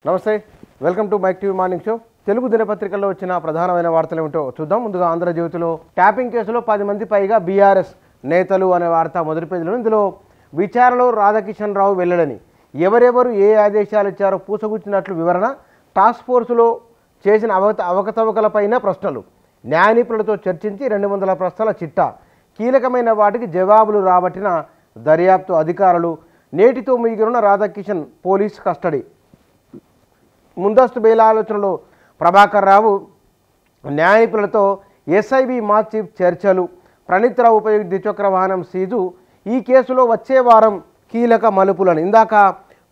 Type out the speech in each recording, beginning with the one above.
నమస్తే welcome to Mike TV morning show. Telugu దినపత్రికల్లో వచ్చిన ప్రధానమైన వార్తలు ఏమిటో చూద్దాం. ముందుగా ఆంధ్రజ్యోతిలో ట్యాపింగ్ కేసులో 10 మంది పైగా బీఆర్ఎస్ నేతలు అనే వార్త మొదటి పేజీలో. ఇందులో విచారణలో రాధాకిషన్ రావు వెల్లడని, ఎవరెవరు ఏ ఆదేశాలు ఇచ్చారో పూసగుచ్చినట్లు వివరణ, టాస్క్ ఫోర్సులో చేసిన అవకతవకలపైన ప్రశ్నలు, న్యాయ నిపుణులతో చర్చించి 200 ప్రశ్నల చిట్టా, కీలకమైన వాటికి జవాబులు రాబట్టిన దర్యాప్తు అధికారులు, నేటితో ముగినున్న రాధాకిషన్ పోలీస్ కస్టడీ, ముందస్తు బెయిల్ ఆలోచనలో ప్రభాకర్ రావు, న్యాయ నిపుణులతో ఎస్ఐబి మాస్ చీఫ్ చర్చలు, ప్రణీత్ రావు ఉపయోగించి ద్విచక్ర వాహనం సీజు, ఈ కేసులో వచ్చే వారం కీలక మలుపులను. ఇందాక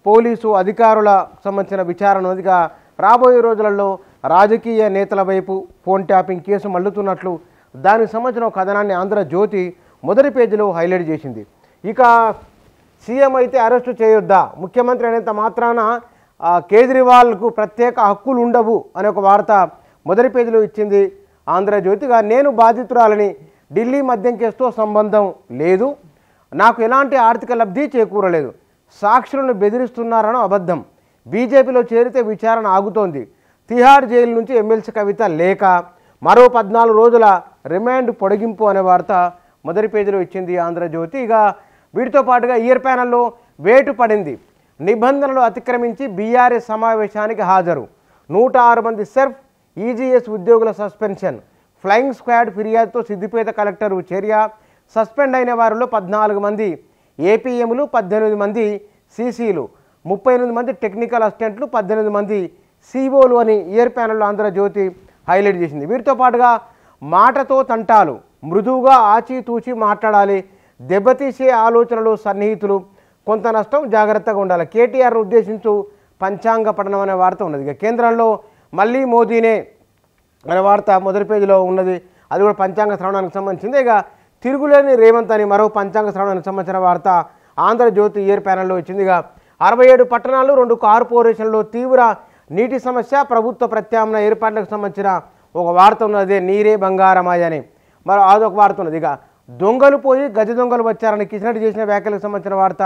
పోలీసు అధికారుల సంబంధించిన విచారణ ఉన్నదిగా, రాబోయే రోజులలో రాజకీయ నేతల వైపు ఫోన్ ట్యాపింగ్ కేసు మల్లుతున్నట్లు దానికి సంబంధించిన కథనాన్ని ఆంధ్రజ్యోతి మొదటి పేజీలో హైలైట్ చేసింది. ఇక సీఎం అయితే అరెస్టు చేయొద్దా, ముఖ్యమంత్రి అనేంత మాత్రాన కేజ్రీవాల్కు ప్రత్యేక హక్కులు ఉండవు అనే ఒక వార్త మొదటి పేజీలో ఇచ్చింది ఆంధ్రజ్యోతిగా. నేను బాధితురాలని, ఢిల్లీ మద్యం కేసుతో సంబంధం లేదు, నాకు ఎలాంటి ఆర్థిక లబ్ధి చేకూరలేదు, సాక్షులను బెదిరిస్తున్నారనో అబద్ధం, బీజేపీలో చేరితే విచారణ ఆగుతోంది, తిహార్ జైలు నుంచి ఎమ్మెల్సీ కవిత లేఖ, మరో 14 రోజుల రిమాండ్ పొడిగింపు అనే వార్త మొదటి పేజీలో ఇచ్చింది ఆంధ్రజ్యోతి. ఇక వీటితో పాటుగా ఇయర్ ప్యానెల్లో వేటు పడింది, నిబంధనలు అతిక్రమించి బీఆర్ఎస్ సమావేశానికి హాజరు, 106 మంది సెర్ఫ్ ఈజీఎస్ ఉద్యోగుల సస్పెన్షన్, ఫ్లయింగ్ స్క్వాడ్ ఫిర్యాదుతో సిద్దిపేట కలెక్టర్ చర్య, సస్పెండ్ అయిన వారిలో 14 మంది ఏపీఎంలు, 18 మంది సీసీలు, 38 మంది టెక్నికల్ అసిస్టెంట్లు, 18 మంది సిఓలు అని ఇయర్ ప్యానెల్లో ఆంధ్రజ్యోతి హైలైట్ చేసింది. వీటితో పాటుగా మాటతో తంటాలు, మృదువుగా ఆచితూచి మాట్లాడాలి, దెబ్బతీసే ఆలోచనలు సన్నిహితులు, కొంత నష్టం, జాగ్రత్తగా ఉండాలి, కేటీఆర్ను ఉద్దేశించు పంచాంగ పఠనం అనే వార్త ఉన్నది. ఇక కేంద్రంలో మళ్ళీ మోదీనే అనే వార్త మొదటి పేజీలో ఉన్నది, అది కూడా పంచాంగ శ్రవణానికి సంబంధించింది. ఇక తిరుగులేని రేవంత్ అని మరో పంచాంగ శ్రవణానికి సంబంధించిన వార్త ఆంధ్రజ్యోతి ఇయర్ ప్యానెల్లో వచ్చింది. ఇక 67 పట్టణాలు 2 కార్పొరేషన్లో తీవ్ర నీటి సమస్య, ప్రభుత్వ ప్రత్యామ్నాయ ఏర్పాట్లకు సంబంధించిన ఒక వార్త ఉన్నది, నీరే బంగారమాయ అని మరో అదొక వార్త ఉన్నది. ఇక దొంగలు పోయి గజ దొంగలు వచ్చారని కిషన్ రెడ్డి చేసిన వ్యాఖ్యలకు సంబంధించిన వార్త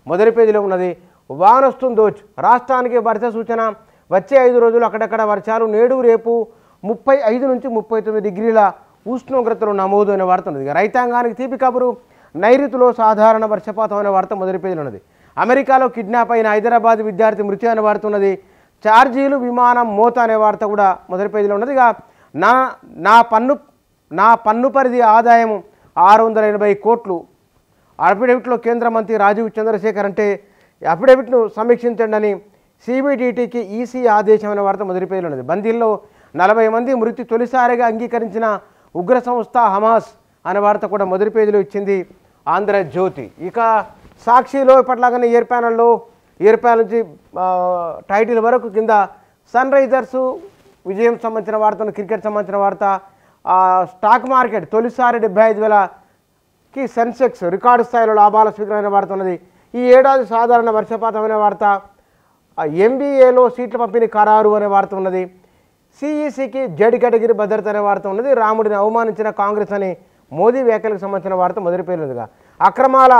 మొదటి పేజీలో ఉన్నది. వానొస్తుందోచ్, రాష్ట్రానికి వర్ష సూచన, వచ్చే 5 రోజులు అక్కడక్కడ వర్షాలు, నేడు రేపు 35 నుంచి 39 డిగ్రీల ఉష్ణోగ్రతలు నమోదు అనే వార్త ఉన్నది. రైతాంగానికి తీపి కబురు, నైరుతిలో సాధారణ వర్షపాతం అనే వార్త మొదటి పేజీలో ఉన్నది. అమెరికాలో కిడ్నాప్ అయిన హైదరాబాద్ విద్యార్థి మృతి అనే వార్త ఉన్నది. ఛార్జీలు, విమానం మోత అనే వార్త కూడా మొదటి పేజీలో ఉన్నది. ఇక నా పన్ను పరిధి ఆదాయం 680 కోట్లు, అఫిడవిట్లో కేంద్ర మంత్రి రాజీవ్ చంద్రశేఖర్ అంటే అఫిడవిట్ను సమీక్షించండి అని సిబిడిటీకి ఈసీ ఆదేశం అనే వార్త మొదటి పేజీలో ఉన్నది. బందీల్లో 40 మంది మృతి తొలిసారిగా అంగీకరించిన ఉగ్ర సంస్థ హమాస్ అనే వార్త కూడా మొదటి పేజీలో ఇచ్చింది ఆంధ్రజ్యోతి. ఇక సాక్షిలో ఇప్పట్లాగానే ఇయర్ ప్యానెల్ నుంచి టైటిల్ వరకు కింద సన్ రైజర్స్ విజయం సంబంధించిన వార్తను, క్రికెట్ సంబంధించిన వార్త, స్టాక్ మార్కెట్ తొలిసారి 75,000కి సెన్సెక్స్ రికార్డు స్థాయిలో లాభాల స్వీకరణ వార్త ఉన్నది. ఈ ఏడాది సాధారణ వర్షపాతం అనే వార్త, ఎంబీఏలో సీట్ల పంపిణీ ఖరారు అనే వార్త ఉన్నది. సిఈసికి జడ్ కేటగిరీ భద్రత అనే వార్త ఉన్నది. రాముడిని అవమానించిన కాంగ్రెస్ అని మోదీ వ్యాఖ్యలకు సంబంధించిన వార్త మొదటి పేరుగా, అక్రమాల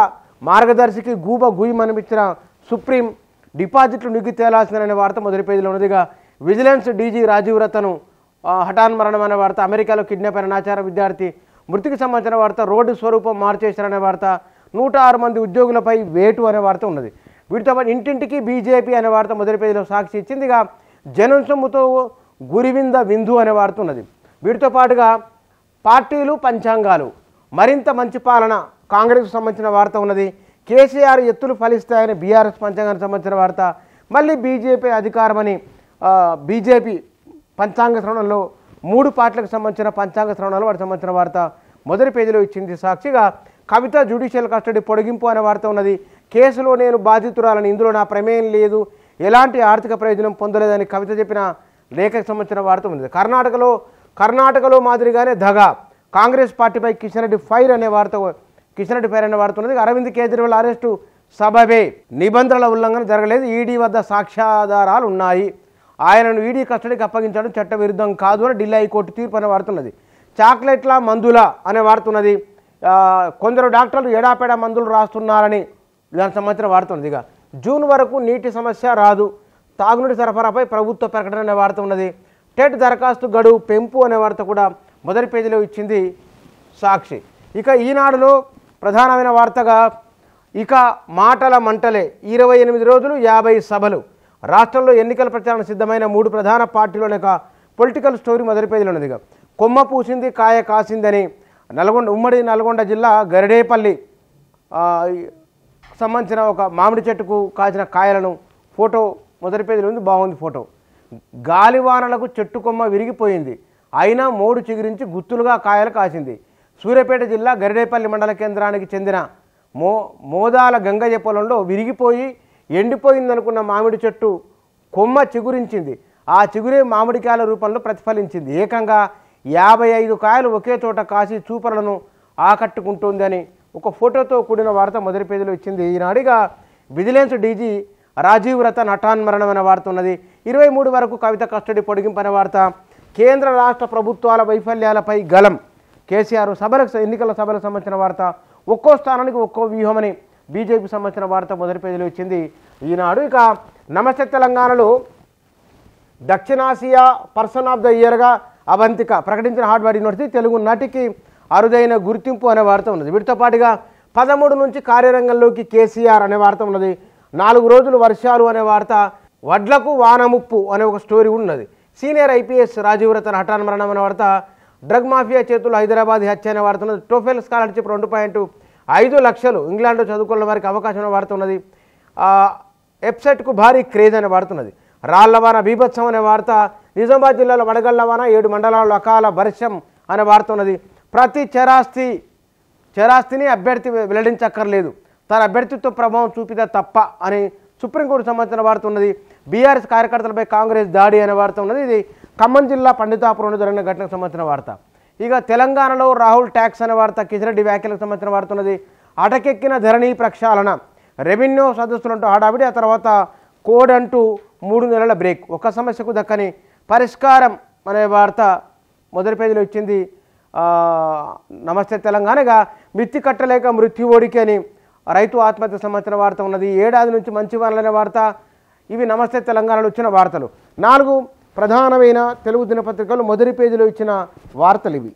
మార్గదర్శికి గూబ గుయ్యమనిపించిన సుప్రీం, డిపాజిట్లు నిగ్గు తేలాల్సిందనే వార్త మొదటి పేజీలో ఉన్నదిగా. విజిలెన్స్ డీజీ రాజీవ్ రతను హఠాన్ మరణం అనే వార్త, అమెరికాలో కిడ్నాప్ అయిన నాచార విద్యార్థి మృతికి సంబంధించిన వార్త, రోడ్డు స్వరూపం మార్చేశారనే వార్త, 106 మంది ఉద్యోగులపై వేటు అనే వార్త ఉన్నది. వీటితో పాటు ఇంటింటికి బీజేపీ అనే వార్త మొదటి పేజీలో సాక్షి ఇచ్చింది. ఇక జనం సొమ్ముతో గురివింద విందు అనే వార్త ఉన్నది. వీటితో పాటుగా పార్టీలు, పంచాంగాలు, మరింత మంచి పాలన, కాంగ్రెస్కు సంబంధించిన వార్త ఉన్నది. కేసీఆర్ ఎత్తులు ఫలిస్తాయని బీఆర్ఎస్ పంచాంగానికి సంబంధించిన వార్త, మళ్ళీ బీజేపీ అధికారమని బీజేపీ పంచాంగ శ్రవణంలో 3 పార్టీలకు సంబంధించిన పంచాంగ శ్రవణాలు వాటికి సంబంధించిన వార్త మొదటి పేజీలో ఇచ్చింది సాక్షిగా. కవిత జ్యుడిషియల్ కస్టడీ పొడిగింపు అనే వార్త ఉన్నది. కేసులో నేను బాధితురాలని, ఇందులో నా ప్రమేయం లేదు, ఎలాంటి ఆర్థిక ప్రయోజనం పొందలేదని కవిత చెప్పిన లేఖకు సంబంధించిన వార్త ఉంది. కర్ణాటకలో మాదిరిగానే దగా, కాంగ్రెస్ పార్టీపై కిషన్ రెడ్డి ఫైర్ అనే వార్త ఉన్నది. అరవింద్ కేజ్రీవాల్ అరెస్టు సబబే, నిబంధనల ఉల్లంఘన జరగలేదు, ఈడీ వద్ద సాక్ష్యాధారాలు ఉన్నాయి, ఆయనను ఈడీ కస్టడీకి అప్పగించడం చట్టవిరుద్ధం కాదు అని ఢిల్లీ హైకోర్టు తీర్పు అనే వార్త ఉన్నది. చాక్లెట్ల మందుల అనే వార్త ఉన్నది. కొందరు డాక్టర్లు ఎడాపెడా మందులు రాస్తున్నారని దానికి సంబంధించిన వార్త ఉన్నది. ఇక జూన్ వరకు నీటి సమస్య రాదు, తాగునీటి సరఫరాపై ప్రభుత్వ ప్రకటన అనే వార్త ఉన్నది. టెట్ దరఖాస్తు గడువు పెంపు అనే వార్త కూడా మొదటి పేజీలో ఇచ్చింది సాక్షి. ఇక ఈనాడులో ప్రధానమైన వార్తగా ఇక మాటల మంటలే 28 రోజులు 50 సభలు. రాష్ట్రంలో ఎన్నికల ప్రచారం సిద్ధమైన 3 ప్రధాన పార్టీలోని ఒక పొలిటికల్ స్టోరీ మొదటి పేజీలో ఉన్నదిగా. కొమ్మ పూసింది కాయ కాసిందని ఉమ్మడి నల్గొండ జిల్లా గరిడేపల్లి సంబంధించిన ఒక మామిడి చెట్టుకు కాచిన కాయలను ఫోటో మొదటి పేజీలో ఉంది. బాగుంది ఫోటో. గాలివానలకు చెట్టు కొమ్మ విరిగిపోయింది, అయినా మోడు చిగురించి గుత్తులుగా కాయలు కాసింది. సూర్యాపేట జిల్లా గరిడేపల్లి మండల కేంద్రానికి చెందిన మోదాల గంగయ్య పొలంలో విరిగిపోయి ఎండిపోయిందనుకున్న మామిడి చెట్టు కొమ్మ చిగురించింది. ఆ చిగురే మామిడికాయల రూపంలో ప్రతిఫలించింది. ఏకంగా 55 కాయలు ఒకే చోట కాసి చూపరులను ఆకట్టుకుంటుంది అని ఒక ఫోటోతో కూడిన వార్త మొదటి పేజీలో ఇచ్చింది ఈనాడుగా. విజిలెన్స్ డీజీ రాజీవ్ రతన్ హఠాన్మరణం అనే వార్త ఉన్నది. 23 వరకు కవిత కస్టడీ పొడిగింపు అనే వార్త. కేంద్ర రాష్ట్ర ప్రభుత్వాల వైఫల్యాలపై గలం కేసీఆర్ ఎన్నికల సభలకు సంబంధించిన వార్త. ఒక్కో స్థానానికి ఒక్కో వ్యూహమని బీజేపీకి సంబంధించిన వార్త మొదటి పేజీలో ఇచ్చింది ఈనాడు. ఇక నమస్తే తెలంగాణలో దక్షిణాసియా పర్సన్ ఆఫ్ ద ఇయర్గా అవంతిక ప్రకటించిన హార్వర్డ్ యూనివర్సిటీ తెలుగు నటికి అరుదైన గుర్తింపు అనే వార్త ఉన్నది. వీటితో పాటుగా 13 నుంచి కార్యరంగంలోకి కేసీఆర్ అనే వార్త ఉన్నది. 4 రోజులు వర్షాలు అనే వార్త. వడ్లకు వానముప్పు అనే ఒక స్టోరీ ఉన్నది. సీనియర్ ఐపీఎస్ రాజీవ్ రతన్ హఠాన్మరణం అనే వార్త. డ్రగ్ మాఫియా చేతులు హైదరాబాద్ హత్య అనే వార్త ఉన్నది. టోఫెల్ స్కాలర్షిప్ 2.5 లక్షలు ఇంగ్లాండ్లో చదువుకున్న వారికి అవకాశం అనే వార్త ఉన్నది. వెబ్సైట్కు భారీ క్రేజ్ అనే వార్త ఉన్నది. రాళ్లవాన బీభత్సం అనే వార్త. నిజామాబాద్ జిల్లాలో వడగళ్లవాన 7 మండలాల్లో అకాల వర్షం అనే వార్త ఉన్నది. ప్రతి చరాస్తిని అభ్యర్థి వెల్లడించక్కర్లేదు, తన అభ్యర్థిత్వ ప్రభావం చూపితే తప్ప అని సుప్రీంకోర్టు సంబంధించిన వార్త ఉన్నది. బీఆర్ఎస్ కార్యకర్తలపై కాంగ్రెస్ దాడి అనే వార్త ఉన్నది. ఇది ఖమ్మం జిల్లా పండితాపురంలో జరిగిన ఘటనకు సంబంధించిన వార్త. ఇక తెలంగాణలో రాహుల్ ట్యాక్స్ అనే వార్త. కిషన్ రెడ్డి వ్యాఖ్యలకు సంబంధించిన వార్త ఉన్నది. అటకెక్కిన ధరణి ప్రక్షాళన, రెవెన్యూ సదస్సులంటూ హడావిడి, ఆ తర్వాత కోడ్ అంటూ 3 నెలల బ్రేక్, ఒక సమస్యకు దక్కని పరిష్కారం అనే వార్త మొదటి పేజీలో ఇచ్చింది నమస్తే తెలంగాణగా. మిత్తి కట్టలేక మృత్యు ఓడికి అని రైతు ఆత్మహత్య సంబంధించిన వార్త ఉన్నది. ఏడాది నుంచి మంచి వానలనే వార్త. ఇవి నమస్తే తెలంగాణలో వచ్చిన వార్తలు. 4 ప్రధానమైన తెలుగు దినపత్రికలు మొదటి పేజీలో ఇచ్చిన వార్తలు ఇవి.